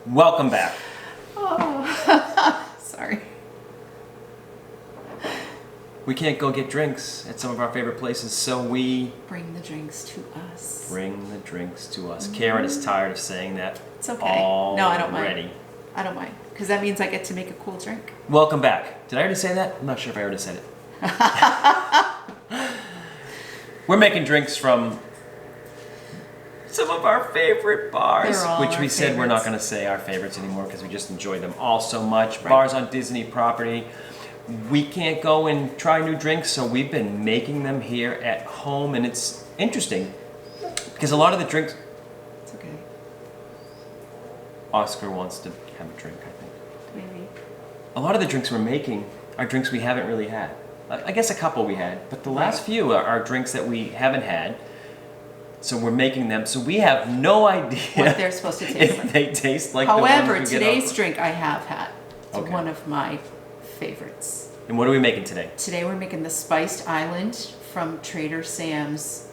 Welcome back. Oh, sorry. We can't go get drinks at some of our favorite places, so we Bring the drinks to us. bring the drinks to us. Karen is tired of saying that. It's okay. No, I don't mind. already. I don't mind. Because that means I get to make a cool drink. Welcome back. Did I already say that? I'm not sure if I already said it. We're making drinks from some of our favorite bars, They're all which our we said we're not favorites. going to say our favorites anymore because we just enjoy them all so much. Right. Bars on Disney property. We can't go and try new drinks, so we've been making them here at home, and it's interesting because a lot of the drinks. It's okay. Oscar wants to have a drink, I think. Maybe. A lot of the drinks we're making are drinks we haven't really had. I guess a couple we had, but the last few are drinks that we haven't had. So we're making them. So we have no idea What they're supposed to taste if like. they taste like However, the ones we get today's off. drink I have had. It's Okay. one of my favorites. And what are we making today? Today we're making the Spiced Island from Trader Sam's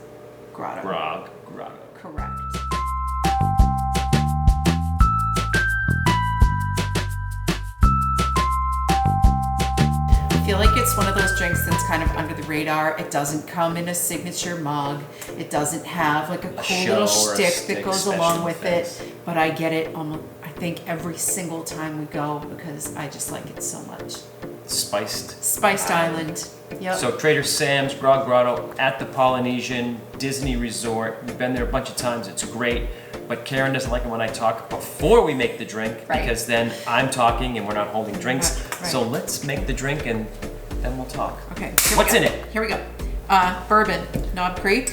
Grotto. Grog Grotto. Correct. I feel like it's one of those drinks that's kind of under the radar. It doesn't come in a signature mug. It doesn't have like a cool show little or a shtick stick that goes special along with effects. it. But I get it almost, I think, every single time we go because I just like it so much. Spiced. Spiced Island. Yep. So Trader Sam's Grog Grotto at the Polynesian Disney Resort. We've been there a bunch of times. It's great. But Karen doesn't like it when I talk before we make the drink Right. because then I'm talking and we're not holding drinks. Right. So let's make the drink and then we'll talk. Okay. What's in it? Here we go. Bourbon, Knob Creek.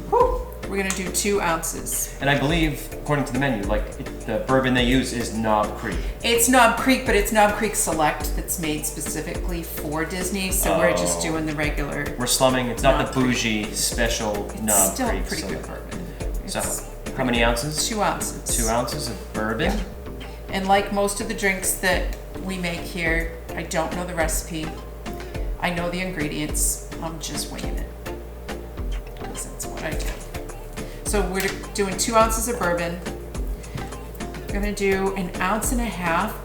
Whew. We're gonna do 2 ounces. And I believe, according to the menu, the bourbon they use is Knob Creek. It's Knob Creek, but it's Knob Creek Select that's made specifically for Disney. So we're just doing the regular. We're slumming. It's not Knob the bougie special It's Knob still Creek. pretty so- good bourbon. So It's how many ounces? 2 ounces. 2 ounces of bourbon. Yeah. And like most of the drinks that we make here, I don't know the recipe. I know the ingredients. I'm just winging it. Because that's what I do. So we're doing 2 ounces of bourbon. Gonna do 1.5 ounces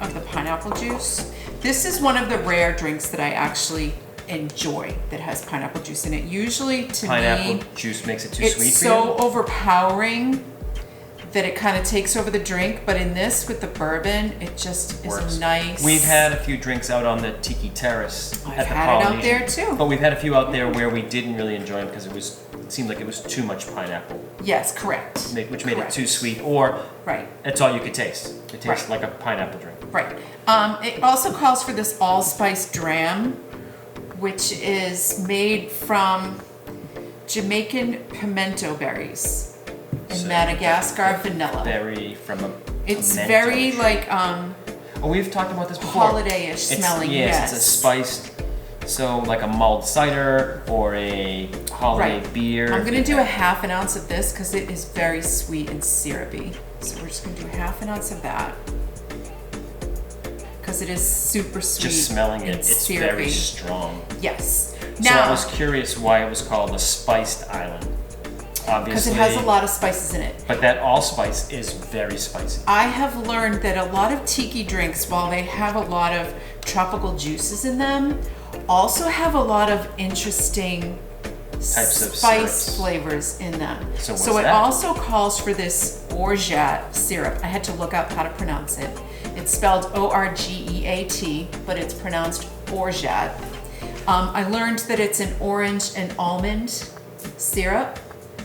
of the pineapple juice. This is one of the rare drinks that I actually enjoy that has pineapple juice in it. Usually to Pineapple me, juice makes it too it's sweet for so you? overpowering that it kind of takes over the drink. But in this, with the bourbon, it just Works. is nice. We've had a few drinks out on the Tiki Terrace I've at the had it out Polynesian. there, too. But we've had a few out there where we didn't really enjoy them because it seemed like it was too much pineapple, Yes, correct. which made it Correct. too sweet, or Right, that's all you could taste. It tastes Right. like a pineapple drink. right. It also calls for this allspice dram, which is made from Jamaican pimento berries and So, Madagascar vanilla. Berry from a It's pimento very tree. like Oh, we've talked about this before. holiday-ish smelling. Yes, it's a spiced, so like a mulled cider or a holiday Right. beer. I'm gonna do 1/2 ounce of this because it is very sweet and syrupy. So we're just gonna do 1/2 ounce of that because it is super sweet. Just smelling and it, it's syrupy. very strong. Yes. So I Now, was curious why it was called a spiced island. because Obviously, it has a lot of spices in it. but that allspice is very spicy. I have learned that a lot of tiki drinks, while they have a lot of tropical juices in them, also have a lot of interesting Types of spice syrups. flavors in them. So what's it that? also calls for this orgeat syrup. I had to look up how to pronounce it. It's spelled O-R-G-E-A-T, but it's pronounced orgeat. I learned that it's an orange and almond syrup,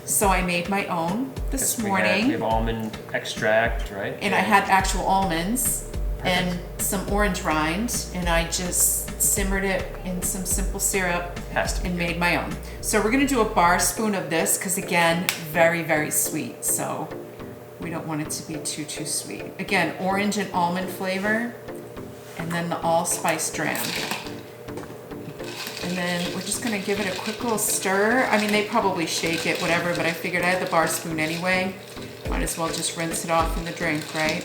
so I made my own this We morning. have almond extract, right? And I had actual almonds and some orange rind, and I just simmered it in some simple syrup Has to be. and made my own. So we're gonna do a bar spoon of this because again, very, very sweet. So we don't want it to be too sweet. Again, orange and almond flavor, and then the allspice dram. And then we're just gonna give it a quick little stir. I mean, they probably shake it, whatever, but I figured I had the bar spoon anyway. Might as well just rinse it off in the drink, right?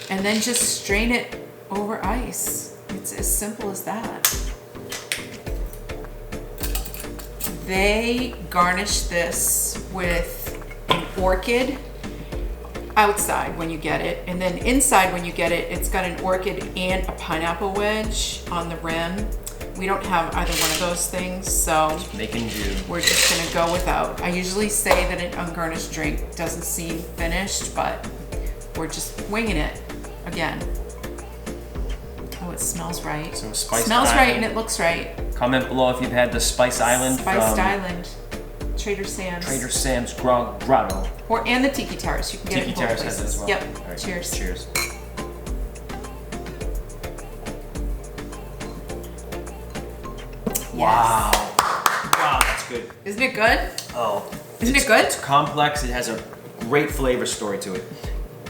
And then just strain it over ice. It's as simple as that. They garnish this with an orchid outside when you get it, and then inside when you get it, it's got an orchid and a pineapple wedge on the rim. We don't have either one of those things, so Making do. we're just gonna go without. I usually say that an ungarnished drink doesn't seem finished, but we're just winging it again. Oh, it smells right. So Spice smells right Island. and it looks right. Comment below if you've had the Spice Island Spiced from Island, Trader Sam's. Trader Sam's Grog Grotto. And the Tiki Terrace. You can get Tiki it in both Terrace has it places. as well. Yep. All right, Cheers. Cheers. Yes. Wow. Wow, that's good. Isn't it good? Oh. Isn't it good? It's complex. It has a great flavor story to it.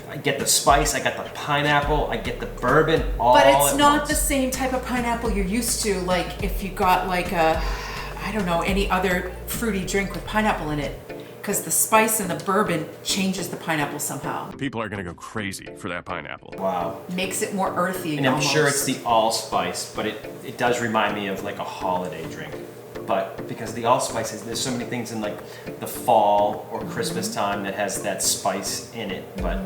I get the spice, I got the pineapple, I get the bourbon, all But it's at not once. the same type of pineapple you're used to. Like if you got like a, I don't know, any other fruity drink with pineapple in it. Because the spice and the bourbon changes the pineapple somehow. People are gonna go crazy for that pineapple. Wow. Makes it more earthy. And I'm almost. sure it's the allspice, but it does remind me of like a holiday drink. But because the allspice is, there's so many things in like the fall or Christmas time that has that spice in it. But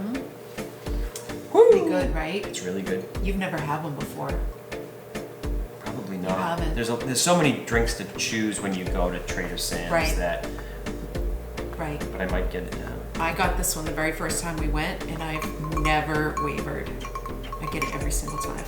pretty good, right? it's really good. You've never had one before. Probably not. haven't. There's so many drinks to choose when you go to Trader Sam's Right. that, Right. but I might get it now. I got this one the very first time we went, and I've never wavered. I get it every single time.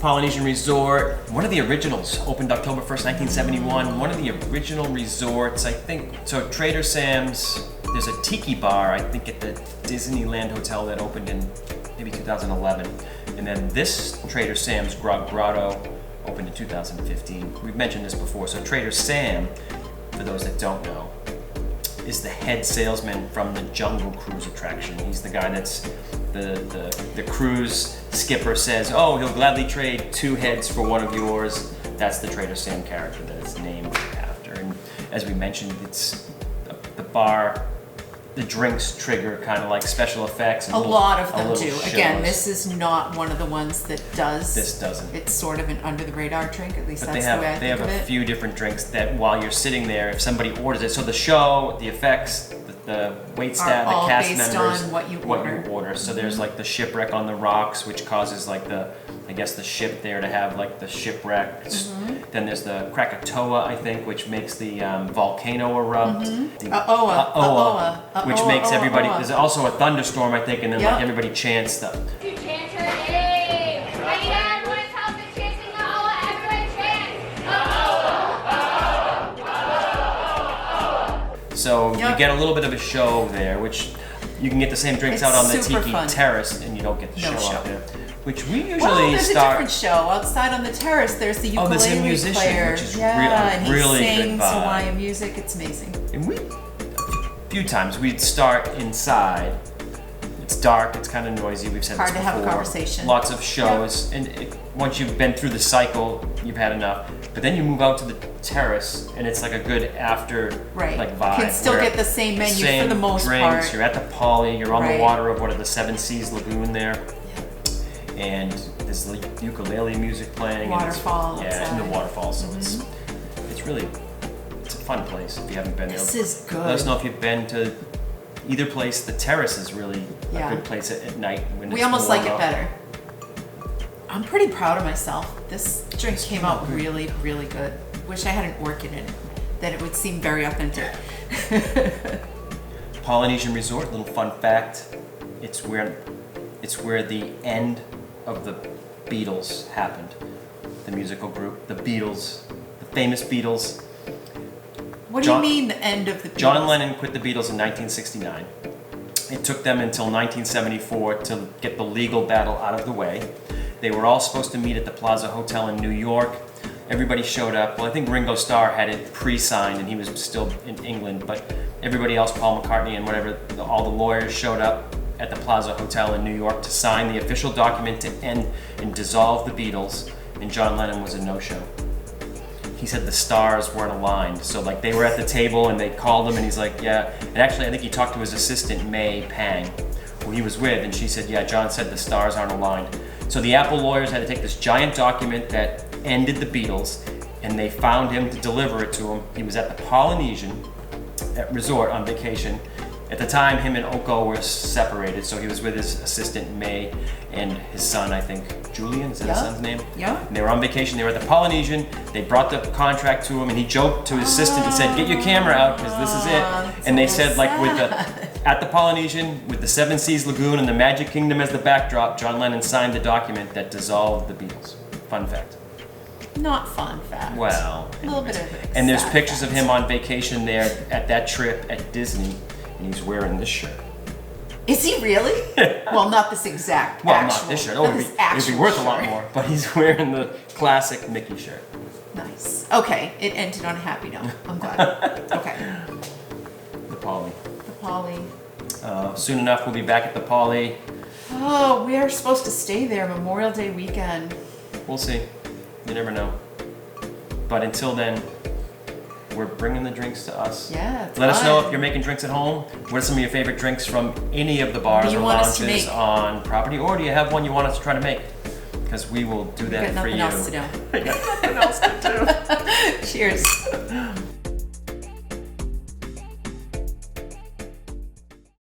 Polynesian Resort, one of the originals, opened October 1st, 1971. One of the original resorts, I think. So Trader Sam's, there's a tiki bar, I think at the Disneyland Hotel that opened in maybe 2011. And then this Trader Sam's Grog Grotto opened in 2015. We've mentioned this before. So Trader Sam, for those that don't know, is the head salesman from the Jungle Cruise attraction. He's the guy that's the cruise skipper says, oh, he'll gladly trade 2 heads for one of yours. That's the Trader Sam character that it's named after. And as we mentioned, it's the bar, the drinks trigger kind of like special effects. And A lot of a them little do. shows. Again, this is not one of the ones that does. This doesn't. It's sort of an under the radar drink, at least But that's they the way I have think of a it. few different drinks that while you're sitting there, if somebody orders it, so the show, the effects, the wait staff, all the cast based members, on what you order. So there's like the shipwreck on the rocks, which causes like I guess the ship there to have like the shipwreck. Mm-hmm. Then there's the Krakatoa, I think, which makes the volcano erupt. The A'oa, which makes everybody. A'oa. There's also a thunderstorm, I think, and then Yep. like everybody chants the. You chant her name. Everyone was helping chanting the Oa. Everyone chant. So you Yep. get a little bit of a show there, which you can get the same drinks It's out on the super Tiki fun. Terrace, and you don't get the No show out show. there. Which we usually Well, there's a start. different show outside on the terrace. There's the Oh, ukulele there's a musician, player. which is and he really good sings vibe. Hawaiian music. It's amazing. And a few times we'd start inside. It's dark. It's kind of noisy. We've said Hard this to have a before. conversation. Lots of shows, and once you've been through the cycle, you've had enough. But then you move out to the terrace, and it's like a good after Right. like vibe. Can still where get the same menu same for the most drinks, part. You're at the Poly. You're on Right. the water of what are the Seven Seas Lagoon there, and there's the ukulele music playing. and it's- Waterfall Yeah, and the outside. waterfall. So it's really it's a fun place if you haven't been there. This is good. Let us know if you've been to either place. The terrace is really Yeah. a good place at night when We it's almost warm like it out. better. I'm pretty proud of myself. This drink came out really, really good. Wish I had an orchid in it. Then it would seem very authentic. Polynesian Resort. Little fun fact: it's where the end of the Beatles happened. The musical group, the Beatles, the famous Beatles. What John- do you mean the end of the Beatles? John Lennon quit the Beatles in 1969. It took them until 1974 to get the legal battle out of the way. They were all supposed to meet at the Plaza Hotel in New York. Everybody showed up. Well, I think Ringo Starr had it pre-signed and he was still in England, but everybody else, Paul McCartney and whatever, all the lawyers showed up at the Plaza Hotel in New York to sign the official document to end and dissolve the Beatles, and John Lennon was a no-show. He said the stars weren't aligned. So like they were at the table and they called him and he's like, yeah. And actually I think he talked to his assistant, May Pang, who he was with, and she said, yeah, John said the stars aren't aligned. So the Apple lawyers had to take this giant document that ended the Beatles, and they found him to deliver it to him. He was at the Polynesian resort on vacation, At the time, him and Oko were separated, so he was with his assistant May and his son, I think, Julian, is that his Yeah. son's name? Yeah. And they were on vacation, they were at the Polynesian, they brought the contract to him, and he joked to his assistant and said, get your camera out, because this is it. that's And they so said, like, with sad. at the Polynesian, with the Seven Seas Lagoon and the Magic Kingdom as the backdrop, John Lennon signed the document that dissolved the Beatles. Fun fact. Not fun fact. Well, A little bit anyways. of And there's sad pictures of fact. him on vacation there at that trip at Disney, and he's wearing this shirt. Is he really? Well, not this exact. Well, actual, not this shirt. not Oh, this it'd be actual worth a lot shirt. more. But he's wearing the classic Mickey shirt. Nice. Okay, it ended on a happy note. I'm glad. Okay. The Poly. The Poly. Soon enough, we'll be back at the Poly. Oh, we are supposed to stay there Memorial Day weekend. We'll see. You never know. But until then, we're bringing the drinks to us. Yeah, it's Let us know fun. if you're making drinks at home. What are some of your favorite drinks from any of the bars do you or want us to lounges make? on property? Or do you have one you want us to try to make? Because we will do that Got for nothing you. else to do. I got nothing else to do. Cheers.